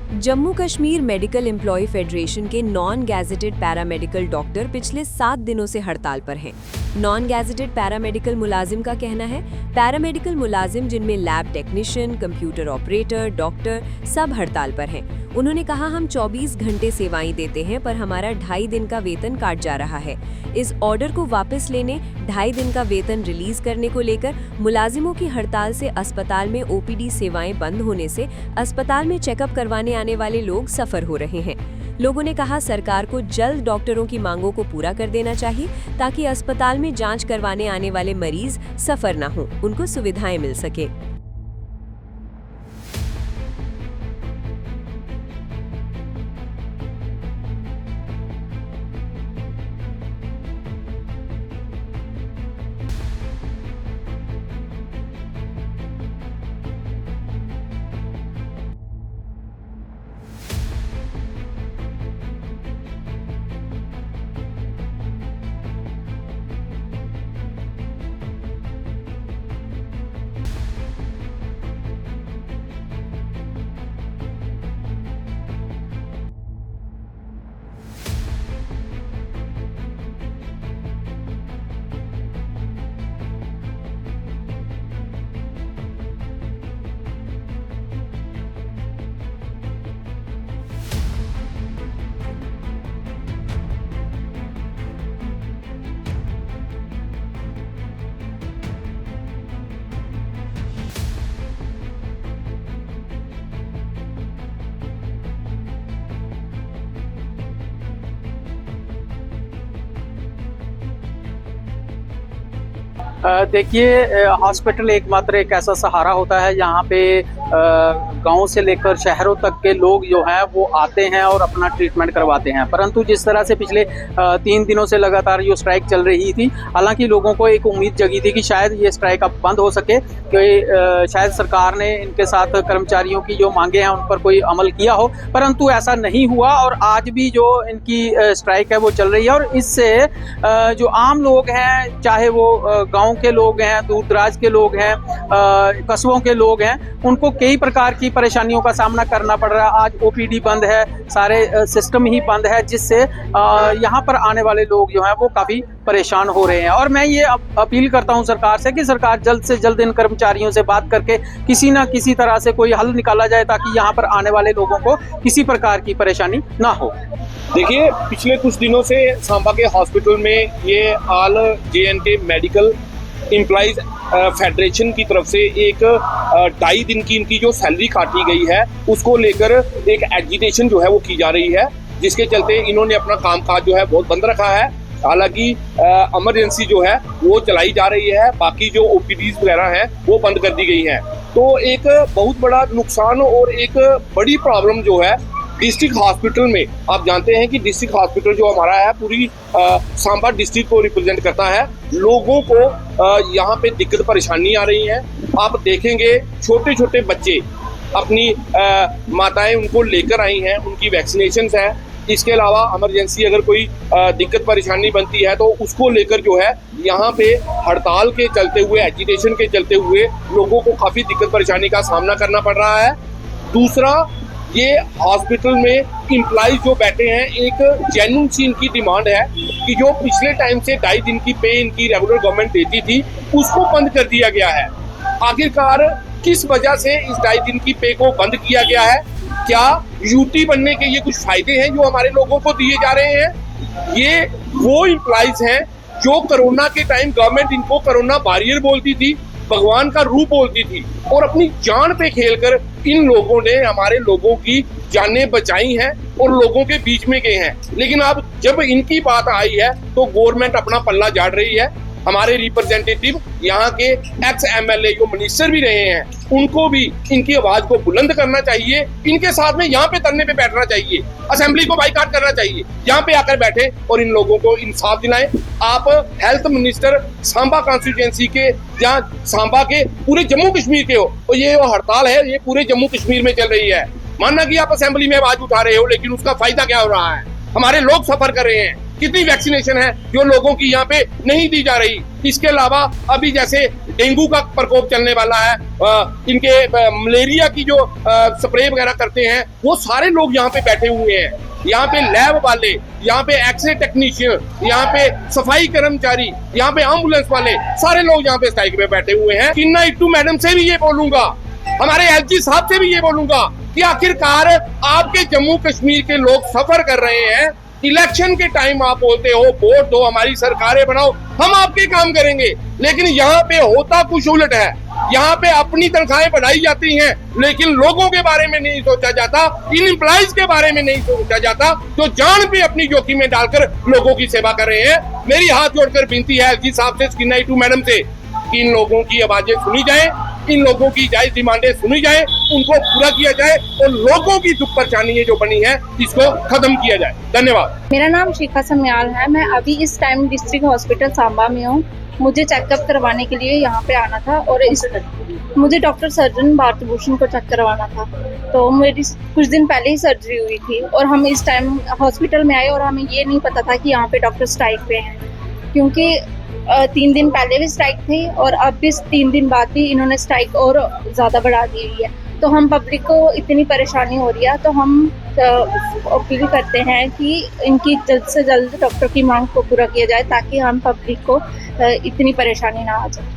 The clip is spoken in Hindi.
Jammu Kashmir medical employ federation के नॉन गैजेटेड पैरामेडिकल डॉक्टर पिछले 7 दिनों से हड़ताल पर हैं। नॉन गैजेटेड पैरामेडिकल मुलाजिम का कहना है, पैरामेडिकल मुलाजिम जिनमें lab technician, computer operator, doctor सब हड़ताल पर हैं। उन्होंने कहा, हम 24 घंटे सेवाएं देते हैं पर हमारा 2.5 दिन का वेतन काट जा रहा है। इस ऑर्डर को वापस लेने, 2.5 दिन का वेतन रिलीज करने को लेकर मुलाजिमों की हड़ताल से अस्पताल में ओपीडी सेवाएं बंद होने से अस्पताल में चेकअप करवाने आने वाले लोग सफर हो रहे हैं। लोगों ने कहा, सरकार को जल्द डॉक्टरों की मांगों को पूरा कर देना चाहिए ताकि अस्पताल में जांच करवाने आने वाले मरीज सफर न हो, उनको सुविधाएं मिल सके। देखिए, हॉस्पिटल एकमात्र एक ऐसा सहारा होता है यहाँ पे गांव से लेकर शहरों तक के लोग जो हैं वो आते हैं और अपना ट्रीटमेंट करवाते हैं। परंतु जिस तरह से पिछले 3 दिनों से लगातार जो स्ट्राइक चल रही थी, हालांकि लोगों को एक उम्मीद जगी थी कि शायद ये स्ट्राइक अब बंद हो सके, कि शायद सरकार ने इनके साथ कर्मचारियों की जो मांगे हैं उन पर कोई अमल किया हो, परंतु ऐसा नहीं हुआ और आज भी जो इनकी स्ट्राइक है वो चल रही है। और इससे जो आम लोग हैं, चाहे वो गाँव के लोग हैं, दूर दराज के लोग हैं, कस्बों के लोग हैं, उनको कई प्रकार की परेशानियों का सामना करना पड़ रहा है। आज ओपीडी बंद है, सारे सिस्टम ही बंद है, जिससे यहाँ पर आने वाले लोग जो हैं वो काफ़ी परेशान हो रहे हैं। और मैं ये अपील करता हूँ सरकार से कि सरकार जल्द से जल्द इन कर्मचारियों से बात करके किसी न किसी तरह से कोई हल निकाला जाए ताकि यहाँ पर आने वाले लोगों को किसी प्रकार की परेशानी ना हो। देखिए, पिछले कुछ दिनों से सांबा के हॉस्पिटल में ये ऑल जे&के मेडिकल एम्प्लॉइज फेडरेशन की तरफ से एक 2.5 दिन की इनकी जो सैलरी काटी गई है उसको लेकर एक एजिटेशन जो है वो की जा रही है, जिसके चलते इन्होंने अपना कामकाज जो है बहुत बंद रखा है। हालांकि इमरजेंसी जो है वो चलाई जा रही है, बाकी जो ओपीडीज वगैरह हैं वो बंद कर दी गई हैं। तो एक बहुत बड़ा नुकसान और एक बड़ी प्रॉब्लम जो है डिस्ट्रिक्ट हॉस्पिटल में, आप जानते हैं कि डिस्ट्रिक्ट हॉस्पिटल जो हमारा है पूरी सांबा डिस्ट्रिक्ट को रिप्रेजेंट करता है। लोगों को यहाँ पे दिक्कत परेशानी आ रही है। आप देखेंगे छोटे छोटे बच्चे अपनी माताएं उनको लेकर आई हैं, उनकी वैक्सीनेशंस है। इसके अलावा इमरजेंसी अगर कोई दिक्कत परेशानी बनती है तो उसको लेकर जो है यहाँ पे हड़ताल के चलते हुए, एजिटेशन के चलते हुए लोगों को काफ़ी दिक्कत परेशानी का सामना करना पड़ रहा है। दूसरा, ये हॉस्पिटल में एम्प्लॉइज जो बैठे हैं, एक जेन्युइन सी इनकी डिमांड है कि जो पिछले टाइम से 2.5 दिन की पे इनकी रेगुलर गवर्नमेंट देती थी उसको बंद कर दिया गया है। आखिरकार किस वजह से इस 2.5 दिन की पे को बंद किया गया है? क्या यूटी बनने के ये कुछ फायदे हैं जो हमारे लोगों को दिए जा रहे हैं? ये वो एम्प्लॉइज हैं जो कोरोना के टाइम गवर्नमेंट इनको कोरोना वॉरियर बोलती थी, भगवान का रूप बोलती थी, और अपनी जान पे खेलकर इन लोगों ने हमारे लोगों की जानें बचाई हैं और लोगों के बीच में गए हैं। लेकिन अब जब इनकी बात आई है तो गवर्नमेंट अपना पल्ला झाड़ रही है। हमारे रिप्रेजेंटेटिव यहाँ के एक्स एमएलए जो मिनिस्टर भी रहे हैं, उनको भी इनकी आवाज को बुलंद करना चाहिए। इनके साथ में यहाँ पे धरने पे बैठना चाहिए, असेंबली को बाइकाट करना चाहिए, यहाँ पे आकर बैठे और इन लोगों को इंसाफ दिलाएं। आप हेल्थ मिनिस्टर सांबा कॉन्स्टिट्यूएंसी के या सांबा के पूरे जम्मू कश्मीर के हो, और ये जो हड़ताल है ये पूरे जम्मू कश्मीर में चल रही है। मानना कि आप असेंबली में आवाज उठा रहे हो, लेकिन उसका फायदा क्या हो रहा है? हमारे लोग सफर कर रहे हैं। कितनी वैक्सीनेशन है जो लोगों की यहाँ पे नहीं दी जा रही। इसके अलावा अभी जैसे डेंगू का प्रकोप चलने वाला है, इनके मलेरिया की जो स्प्रे वगैरह करते हैं वो सारे लोग यहाँ पे बैठे हुए हैं। यहाँ पे लैब वाले, यहाँ पे एक्सरे टेक्नीशियन, यहाँ पे सफाई कर्मचारी, यहाँ पे एम्बुलेंस वाले, सारे लोग यहाँ पे स्ट्राइक पे बैठे हुए हैं। किन्ना इट्टू मैडम से भी ये बोलूंगा, हमारे एलजी साहब से भी ये बोलूंगा कि आखिरकार आपके जम्मू कश्मीर के लोग सफर कर रहे हैं। इलेक्शन के टाइम आप बोलते हो वोट दो, हमारी सरकारें बनाओ, हम आपके काम करेंगे, लेकिन यहाँ पे होता कुछ उलट है। यहाँ पे अपनी तनख्वाहें बढ़ाई जाती हैं, लेकिन लोगों के बारे में नहीं सोचा जाता, इन एम्प्लॉइज के बारे में नहीं सोचा जाता, जो जान पे अपनी जोखिम में डालकर लोगों की सेवा कर रहे हैं। मेरी हाथ जोड़कर विनती है एलजी साहब से, स्किन्ना इट्टू मैडम से, कि इन लोगों की आवाजें सुनी जाए, इन लोगों की जायज डिमांडें सुनी जाए, उनको पूरा किया जाए और लोगों की दुख परेशानी जो बनी है इसको खत्म किया जाए। धन्यवाद। मेरा नाम शिखा समयाल है। मैं अभी इस टाइम डिस्ट्रिक्ट हॉस्पिटल सांबा में हूँ। मुझे चेकअप करवाने के लिए यहाँ पे आना था और मुझे डॉक्टर सर्जन भारत भूषण को चेक करवाना था। तो मेरी कुछ दिन पहले ही सर्जरी हुई थी और हम इस टाइम हॉस्पिटल में आए और हमें ये नहीं पता था कि यहाँ पे डॉक्टर स्ट्राइक पे हैं, क्योंकि 3 दिन पहले भी स्ट्राइक थी और अब भी 3 दिन बाद भी इन्होंने स्ट्राइक और ज़्यादा बढ़ा दी हुई है। तो हम पब्लिक को इतनी परेशानी हो रही है, तो हम अपील करते हैं कि इनकी जल्द से जल्द डॉक्टर की मांग को पूरा किया जाए, ताकि हम पब्लिक को इतनी परेशानी ना आ जाए।